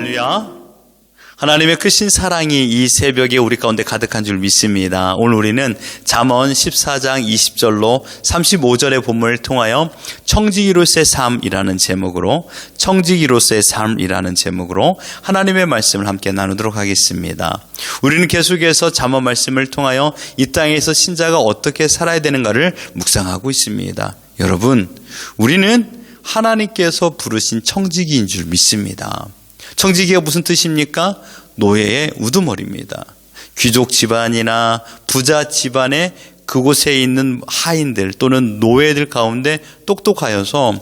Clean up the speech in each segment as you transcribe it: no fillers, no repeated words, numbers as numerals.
할렐루야. 하나님의 크신 사랑이 이 새벽에 우리 가운데 가득한 줄 믿습니다. 오늘 우리는 잠언 14장 20절로 35절의 본문을 통하여 청지기로서의 삶이라는 제목으로 하나님의 말씀을 함께 나누도록 하겠습니다. 우리는 계속해서 잠언 말씀을 통하여 이 땅에서 신자가 어떻게 살아야 되는가를 묵상하고 있습니다. 여러분, 우리는 하나님께서 부르신 청지기인 줄 믿습니다. 청지기가 무슨 뜻입니까? 노예의 우두머리입니다. 귀족 집안이나 부자 집안의 그곳에 있는 하인들 또는 노예들 가운데 똑똑하여서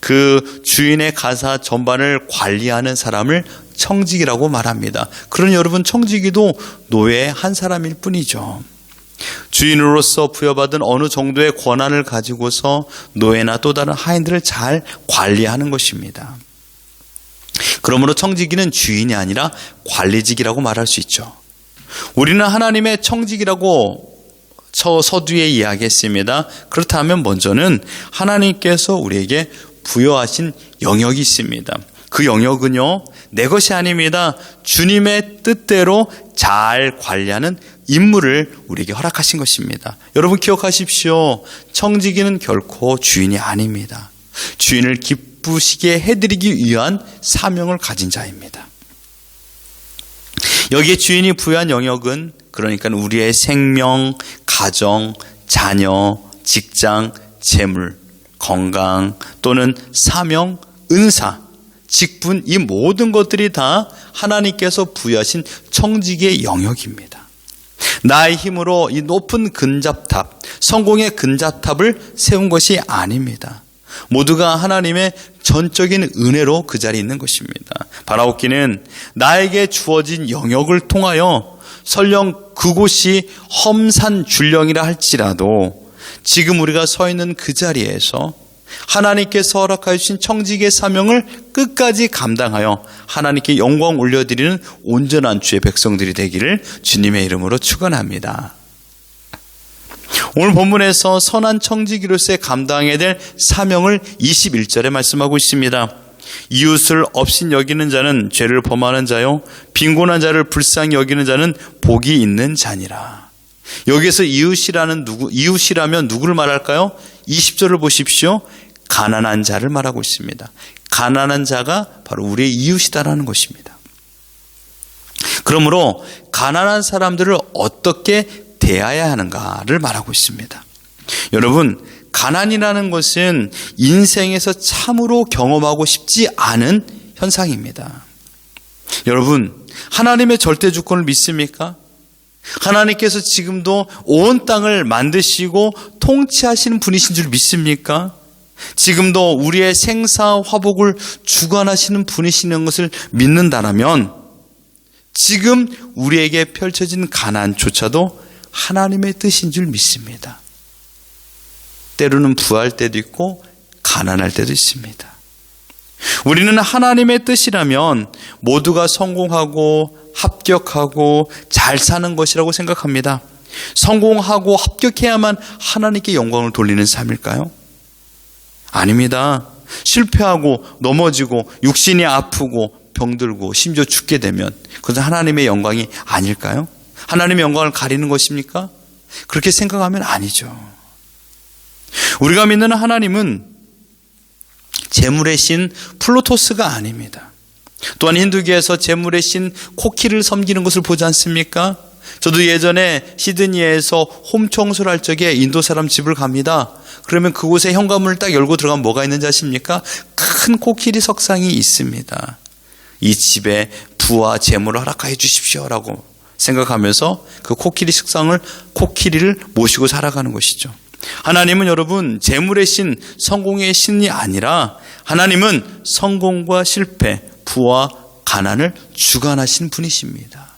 그 주인의 가사 전반을 관리하는 사람을 청지기라고 말합니다. 그러니 여러분, 청지기도 노예의 한 사람일 뿐이죠. 주인으로서 부여받은 어느 정도의 권한을 가지고서 노예나 또 다른 하인들을 잘 관리하는 것입니다. 그러므로 청지기는 주인이 아니라 관리직이라고 말할 수 있죠. 우리는 하나님의 청지기라고 서두에 이야기했습니다. 그렇다면 먼저는 하나님께서 우리에게 부여하신 영역이 있습니다. 그 영역은요, 내 것이 아닙니다. 주님의 뜻대로 잘 관리하는 임무를 우리에게 허락하신 것입니다. 여러분 기억하십시오. 청지기는 결코 주인이 아닙니다. 주인을 기쁘시게 해드리기 위한 사명을 가진 자입니다. 여기에 주인이 부여한 영역은 그러니까 우리의 생명, 가정, 자녀, 직장, 재물, 건강 또는 사명, 은사, 직분, 이 모든 것들이 다 하나님께서 부여하신 청지기의 영역입니다. 나의 힘으로 이 높은 근접탑, 성공의 근접탑을 세운 것이 아닙니다. 모두가 하나님의 전적인 은혜로 그 자리에 있는 것입니다. 바라옵기는 나에게 주어진 영역을 통하여 설령 그곳이 험산줄령이라 할지라도 지금 우리가 서 있는 그 자리에서 하나님께서 허락하여 주신 청지기의 사명을 끝까지 감당하여 하나님께 영광 올려드리는 온전한 주의 백성들이 되기를 주님의 이름으로 축원합니다. 오늘 본문에서 선한 청지기로서의 감당해야 될 사명을 21절에 말씀하고 있습니다. 이웃을 업신 여기는 자는 죄를 범하는 자요, 빈곤한 자를 불쌍히 여기는 자는 복이 있는 자니라. 여기서 이웃이라면 누구를 말할까요? 20절을 보십시오. 가난한 자를 말하고 있습니다. 가난한 자가 바로 우리의 이웃이다라는 것입니다. 그러므로 가난한 사람들을 어떻게 대해야 하는가를 말하고 있습니다. 여러분, 가난이라는 것은 인생에서 참으로 경험하고 싶지 않은 현상입니다. 여러분, 하나님의 절대 주권을 믿습니까? 하나님께서 지금도 온 땅을 만드시고 통치하시는 분이신 줄 믿습니까? 지금도 우리의 생사 화복을 주관하시는 분이시는 것을 믿는다라면 지금 우리에게 펼쳐진 가난조차도 하나님의 뜻인 줄 믿습니다. 때로는 부할 때도 있고 가난할 때도 있습니다. 우리는 하나님의 뜻이라면 모두가 성공하고 합격하고 잘 사는 것이라고 생각합니다. 성공하고 합격해야만 하나님께 영광을 돌리는 삶일까요? 아닙니다. 실패하고 넘어지고 육신이 아프고 병들고 심지어 죽게 되면 그것은 하나님의 영광이 아닐까요? 하나님의 영광을 가리는 것입니까? 그렇게 생각하면 아니죠. 우리가 믿는 하나님은 재물의 신 플루토스가 아닙니다. 또한 힌두교에서 재물의 신 코키를 섬기는 것을 보지 않습니까? 저도 예전에 시드니에서 홈 청소를 할 적에 인도 사람 집을 갑니다. 그러면 그곳에 현관문을 딱 열고 들어가면 뭐가 있는지 아십니까? 큰 코끼리 석상이 있습니다. 이 집에 부와 재물을 허락하여 주십시오라고 생각하면서 그 코끼리를 모시고 살아가는 것이죠. 하나님은 여러분 재물의 신, 성공의 신이 아니라 하나님은 성공과 실패, 부와 가난을 주관하신 분이십니다.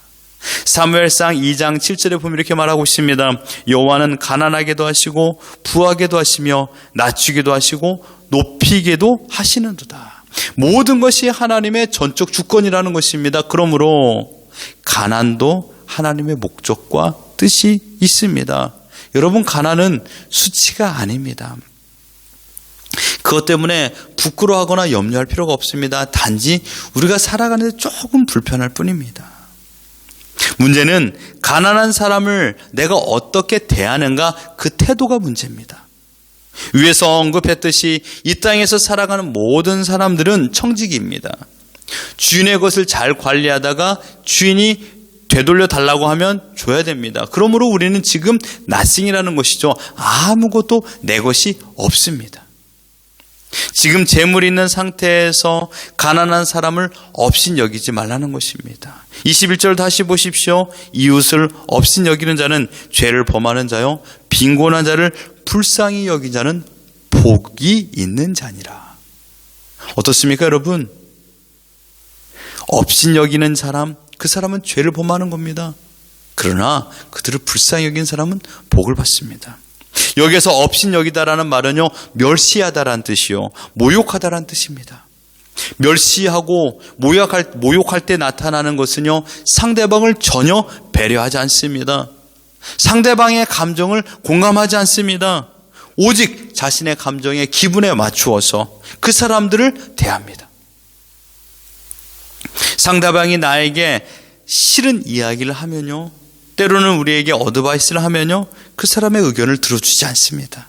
사무엘상 2장 7절에 보면 이렇게 말하고 있습니다. 여호와는 가난하게도 하시고 부하게도 하시며 낮추기도 하시고 높이게도 하시는도다. 모든 것이 하나님의 전적 주권이라는 것입니다. 그러므로 가난도 하나님의 목적과 뜻이 있습니다. 여러분, 가난은 수치가 아닙니다. 그것 때문에 부끄러워하거나 염려할 필요가 없습니다. 단지 우리가 살아가는 데 조금 불편할 뿐입니다. 문제는 가난한 사람을 내가 어떻게 대하는가, 그 태도가 문제입니다. 위에서 언급했듯이 이 땅에서 살아가는 모든 사람들은 청지기입니다. 주인의 것을 잘 관리하다가 주인이 되돌려 달라고 하면 줘야 됩니다. 그러므로 우리는 지금 나싱이라는 것이죠. 아무것도 내 것이 없습니다. 지금 재물이 있는 상태에서 가난한 사람을 업신 여기지 말라는 것입니다. 21절 다시 보십시오. 이웃을 업신 여기는 자는 죄를 범하는 자요, 빈곤한 자를 불쌍히 여긴 자는 복이 있는 자니라. 어떻습니까, 여러분? 업신 여기는 사람, 그 사람은 죄를 범하는 겁니다. 그러나 그들을 불쌍히 여긴 사람은 복을 받습니다. 여기에서 업신 여기다라는 말은요, 멸시하다라는 뜻이요, 모욕하다라는 뜻입니다. 멸시하고 모욕할 때 나타나는 것은요, 상대방을 전혀 배려하지 않습니다. 상대방의 감정을 공감하지 않습니다. 오직 자신의 감정에, 기분에 맞추어서 그 사람들을 대합니다. 상대방이 나에게 싫은 이야기를 하면요, 때로는 우리에게 어드바이스를 하면요, 그 사람의 의견을 들어주지 않습니다.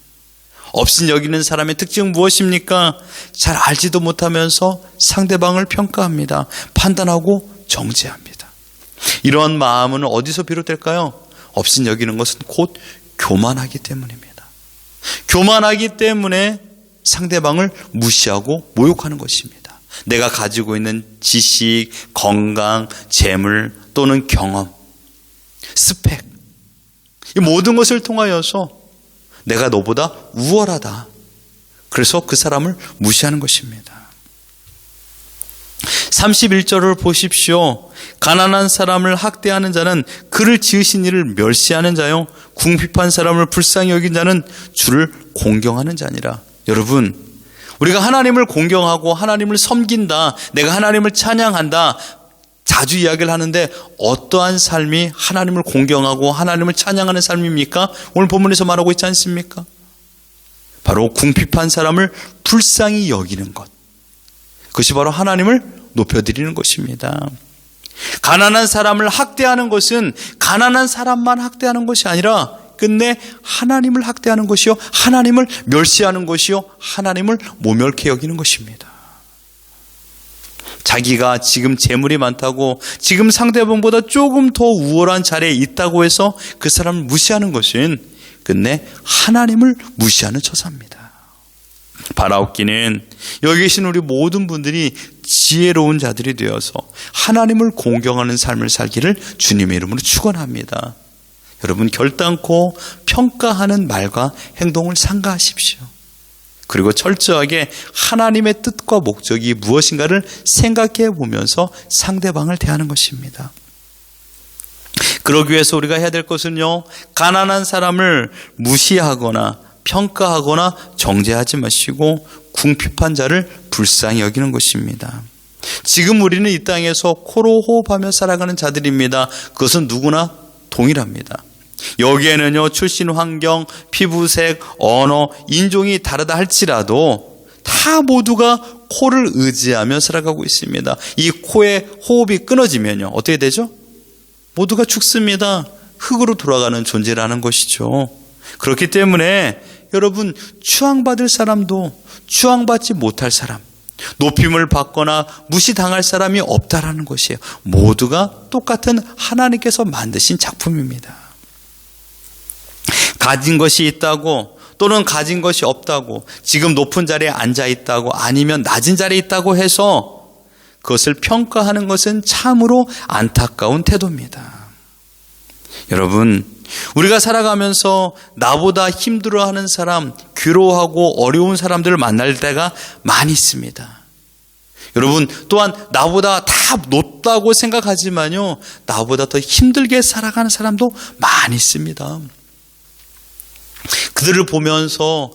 업신 여기는 사람의 특징은 무엇입니까? 잘 알지도 못하면서 상대방을 평가합니다. 판단하고 정죄합니다. 이런 마음은 어디서 비롯될까요? 업신 여기는 것은 곧 교만하기 때문입니다. 교만하기 때문에 상대방을 무시하고 모욕하는 것입니다. 내가 가지고 있는 지식, 건강, 재물 또는 경험, 스펙, 이 모든 것을 통하여서 내가 너보다 우월하다, 그래서 그 사람을 무시하는 것입니다. 31절을 보십시오. 가난한 사람을 학대하는 자는 그를 지으신 이를 멸시하는 자요, 궁핍한 사람을 불쌍히 여긴 자는 주를 공경하는 자니라. 여러분, 우리가 하나님을 공경하고 하나님을 섬긴다, 내가 하나님을 찬양한다, 자주 이야기를 하는데 어떠한 삶이 하나님을 공경하고 하나님을 찬양하는 삶입니까? 오늘 본문에서 말하고 있지 않습니까? 바로 궁핍한 사람을 불쌍히 여기는 것, 그것이 바로 하나님을 높여드리는 것입니다. 가난한 사람을 학대하는 것은 가난한 사람만 학대하는 것이 아니라 끝내 하나님을 학대하는 것이요, 하나님을 멸시하는 것이요, 하나님을 모멸케 여기는 것입니다. 자기가 지금 재물이 많다고, 지금 상대방보다 조금 더 우월한 자리에 있다고 해서 그 사람을 무시하는 것은 끝내 하나님을 무시하는 처사입니다. 바라옵기는 여기 계신 우리 모든 분들이 지혜로운 자들이 되어서 하나님을 공경하는 삶을 살기를 주님의 이름으로 축원합니다. 여러분, 결단코 평가하는 말과 행동을 삼가하십시오. 그리고 철저하게 하나님의 뜻과 목적이 무엇인가를 생각해 보면서 상대방을 대하는 것입니다. 그러기 위해서 우리가 해야 될 것은요, 가난한 사람을 무시하거나 평가하거나 정죄하지 마시고 궁핍한 자를 불쌍히 여기는 것입니다. 지금 우리는 이 땅에서 코로 호흡하며 살아가는 자들입니다. 그것은 누구나 동일합니다. 여기에는요, 출신 환경, 피부색, 언어, 인종이 다르다 할지라도 다 모두가 코를 의지하며 살아가고 있습니다. 이 코의 호흡이 끊어지면요, 어떻게 되죠? 모두가 죽습니다. 흙으로 돌아가는 존재라는 것이죠. 그렇기 때문에 여러분, 추앙받을 사람도 추앙받지 못할 사람, 높임을 받거나 무시당할 사람이 없다라는 것이에요. 모두가 똑같은 하나님께서 만드신 작품입니다. 가진 것이 있다고 또는 가진 것이 없다고, 지금 높은 자리에 앉아 있다고 아니면 낮은 자리에 있다고 해서 그것을 평가하는 것은 참으로 안타까운 태도입니다. 여러분, 우리가 살아가면서 나보다 힘들어하는 사람, 괴로워하고 어려운 사람들을 만날 때가 많이 있습니다. 여러분, 또한 나보다 다 높다고 생각하지만요, 나보다 더 힘들게 살아가는 사람도 많이 있습니다. 그들을 보면서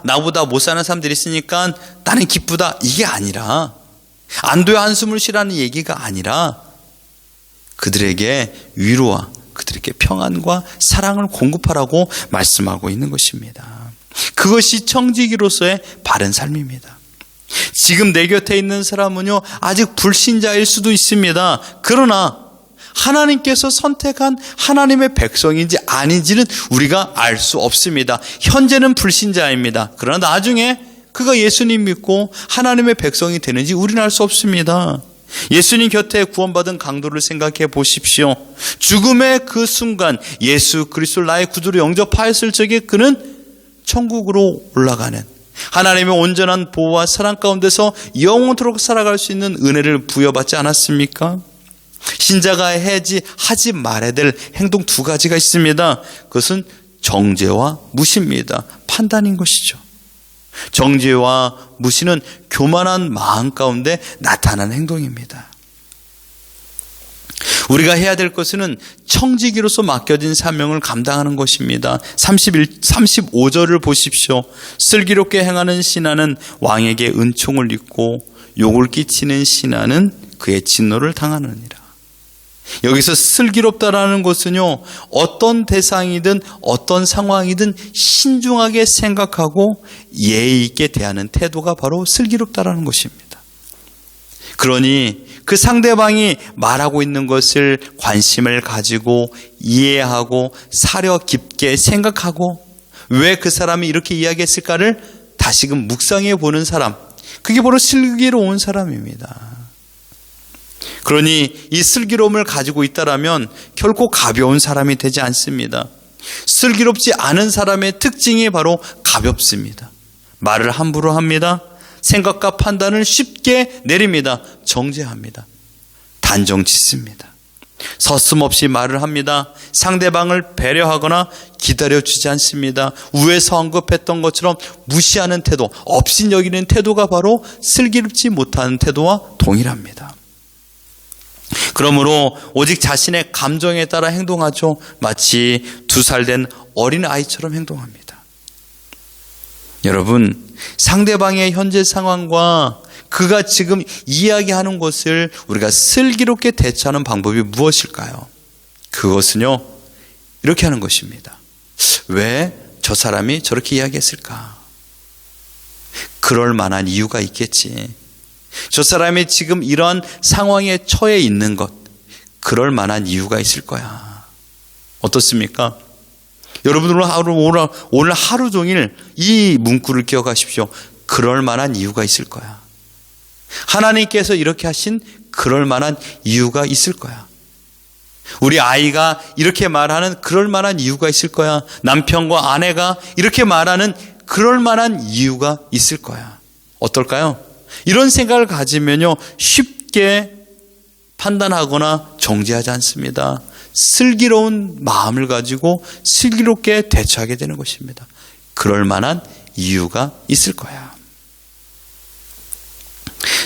나보다 못 사는 사람들이 있으니까 나는 기쁘다, 이게 아니라, 안도의 한숨을 쉬라는 얘기가 아니라 그들에게 위로와 그들에게 평안과 사랑을 공급하라고 말씀하고 있는 것입니다. 그것이 청지기로서의 바른 삶입니다. 지금 내 곁에 있는 사람은요, 아직 불신자일 수도 있습니다. 그러나 하나님께서 선택한 하나님의 백성인지 아닌지는 우리가 알 수 없습니다. 현재는 불신자입니다. 그러나 나중에 그가 예수님 믿고 하나님의 백성이 되는지 우리는 알 수 없습니다. 예수님 곁에 구원받은 강도를 생각해 보십시오. 죽음의 그 순간 예수 그리스도를 나의 구주로 영접하였을 적에 그는 천국으로 올라가는 하나님의 온전한 보호와 사랑 가운데서 영원토록 살아갈 수 있는 은혜를 부여받지 않았습니까? 신자가 하지 말아야 될 행동 두 가지가 있습니다. 그것은 정죄와 무시입니다. 판단인 것이죠. 정죄와 무시는 교만한 마음 가운데 나타나는 행동입니다. 우리가 해야 될 것은 청지기로서 맡겨진 사명을 감당하는 것입니다. 35절을 보십시오. 슬기롭게 행하는 신하는 왕에게 은총을 입고 욕을 끼치는 신하는 그의 진노를 당하느니라. 여기서 슬기롭다라는 것은요, 어떤 대상이든 어떤 상황이든 신중하게 생각하고 예의 있게 대하는 태도가 바로 슬기롭다라는 것입니다. 그러니 그 상대방이 말하고 있는 것을 관심을 가지고 이해하고 사려 깊게 생각하고 왜 그 사람이 이렇게 이야기했을까를 다시금 묵상해 보는 사람, 그게 바로 슬기로운 사람입니다. 그러니 이 슬기로움을 가지고 있다라면 결코 가벼운 사람이 되지 않습니다. 슬기롭지 않은 사람의 특징이 바로 가볍습니다. 말을 함부로 합니다. 생각과 판단을 쉽게 내립니다. 정죄합니다. 단정 짓습니다. 서슴없이 말을 합니다. 상대방을 배려하거나 기다려주지 않습니다. 위에서 언급했던 것처럼 무시하는 태도, 업신여기는 태도가 바로 슬기롭지 못한 태도와 동일합니다. 그러므로 오직 자신의 감정에 따라 행동하죠. 마치 2살 된 어린 아이처럼 행동합니다. 여러분, 상대방의 현재 상황과 그가 지금 이야기하는 것을 우리가 슬기롭게 대처하는 방법이 무엇일까요? 그것은요, 이렇게 하는 것입니다. 왜 저 사람이 저렇게 이야기했을까? 그럴 만한 이유가 있겠지. 저 사람이 지금 이러한 상황에 처해 있는 것, 그럴 만한 이유가 있을 거야. 어떻습니까? 여러분 오늘 하루 종일 이 문구를 기억하십시오. 그럴 만한 이유가 있을 거야. 하나님께서 이렇게 하신 그럴 만한 이유가 있을 거야. 우리 아이가 이렇게 말하는 그럴 만한 이유가 있을 거야. 남편과 아내가 이렇게 말하는 그럴 만한 이유가 있을 거야. 어떨까요? 이런 생각을 가지면요, 쉽게 판단하거나 정죄하지 않습니다. 슬기로운 마음을 가지고 슬기롭게 대처하게 되는 것입니다. 그럴 만한 이유가 있을 거야.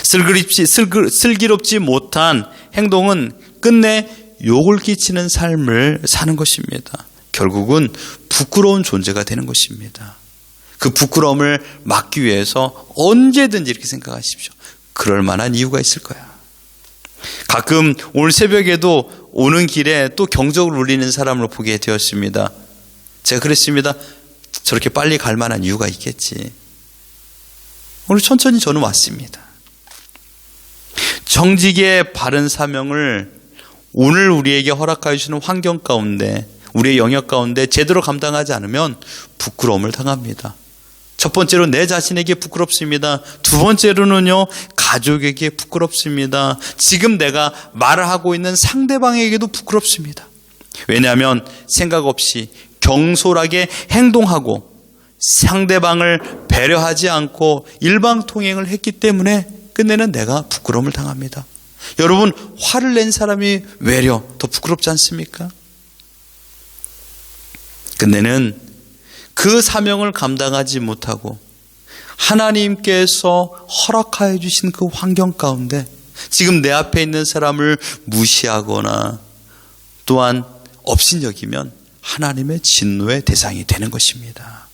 슬기롭지 못한 행동은 끝내 욕을 끼치는 삶을 사는 것입니다. 결국은 부끄러운 존재가 되는 것입니다. 그 부끄러움을 막기 위해서 언제든지 이렇게 생각하십시오. 그럴 만한 이유가 있을 거야. 가끔 오늘 새벽에도 오는 길에 또 경적을 울리는 사람을 보게 되었습니다. 제가 그랬습니다. 저렇게 빨리 갈 만한 이유가 있겠지. 오늘 천천히 저는 왔습니다. 정직의 바른 사명을 오늘 우리에게 허락하여 주시는 환경 가운데, 우리의 영역 가운데 제대로 감당하지 않으면 부끄러움을 당합니다. 첫 번째로 내 자신에게 부끄럽습니다. 두 번째로는요, 가족에게 부끄럽습니다. 지금 내가 말을 하고 있는 상대방에게도 부끄럽습니다. 왜냐하면 생각 없이 경솔하게 행동하고 상대방을 배려하지 않고 일방통행을 했기 때문에 끝내는 내가 부끄러움을 당합니다. 여러분, 화를 낸 사람이 외려 더 부끄럽지 않습니까? 끝내는 그 사명을 감당하지 못하고 하나님께서 허락하여 주신 그 환경 가운데 지금 내 앞에 있는 사람을 무시하거나 또한 업신여기면 하나님의 진노의 대상이 되는 것입니다.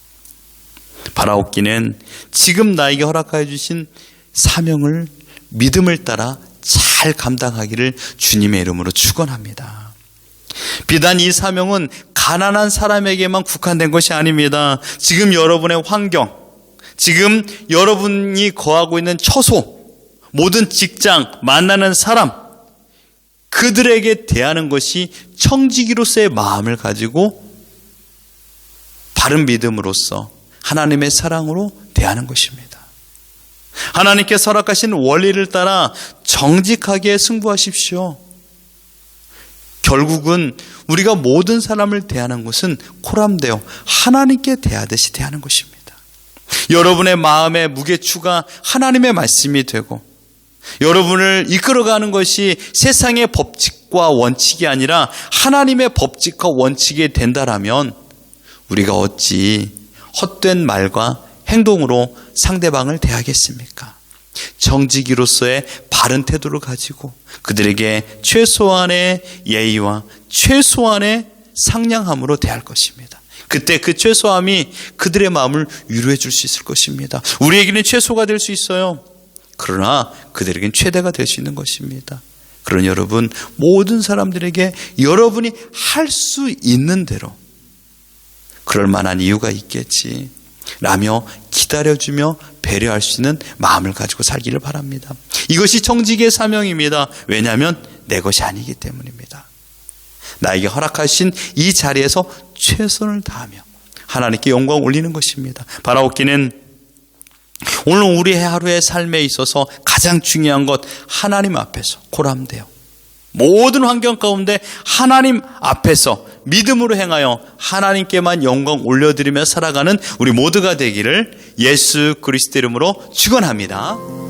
바라옵기는 지금 나에게 허락하여 주신 사명을 믿음을 따라 잘 감당하기를 주님의 이름으로 축원합니다. 비단 이 사명은 가난한 사람에게만 국한된 것이 아닙니다. 지금 여러분의 환경, 지금 여러분이 거하고 있는 처소, 모든 직장, 만나는 사람, 그들에게 대하는 것이 청지기로서의 마음을 가지고 바른 믿음으로써 하나님의 사랑으로 대하는 것입니다. 하나님께서 허락하신 원리를 따라 정직하게 승부하십시오. 결국은 우리가 모든 사람을 대하는 것은 코람되어 하나님께 대하듯이 대하는 것입니다. 여러분의 마음의 무게추가 하나님의 말씀이 되고 여러분을 이끌어가는 것이 세상의 법칙과 원칙이 아니라 하나님의 법칙과 원칙이 된다라면 우리가 어찌 헛된 말과 행동으로 상대방을 대하겠습니까? 정직이로서의 바른 태도를 가지고 그들에게 최소한의 예의와 최소한의 상냥함으로 대할 것입니다. 그때 그 최소함이 그들의 마음을 위로해 줄 수 있을 것입니다. 우리에게는 최소가 될 수 있어요. 그러나 그들에게는 최대가 될 수 있는 것입니다. 그러니 여러분, 모든 사람들에게 여러분이 할 수 있는 대로 그럴 만한 이유가 있겠지 라며 기다려주며 배려할 수 있는 마음을 가지고 살기를 바랍니다. 이것이 정직의 사명입니다. 왜냐하면 내 것이 아니기 때문입니다. 나에게 허락하신 이 자리에서 최선을 다하며 하나님께 영광 올리는 것입니다. 바라옵기는 오늘 우리의 하루의 삶에 있어서 가장 중요한 것, 하나님 앞에서 고람되어 모든 환경 가운데 하나님 앞에서 믿음으로 행하여 하나님께만 영광 올려드리며 살아가는 우리 모두가 되기를 예수 그리스도 이름으로 축원합니다.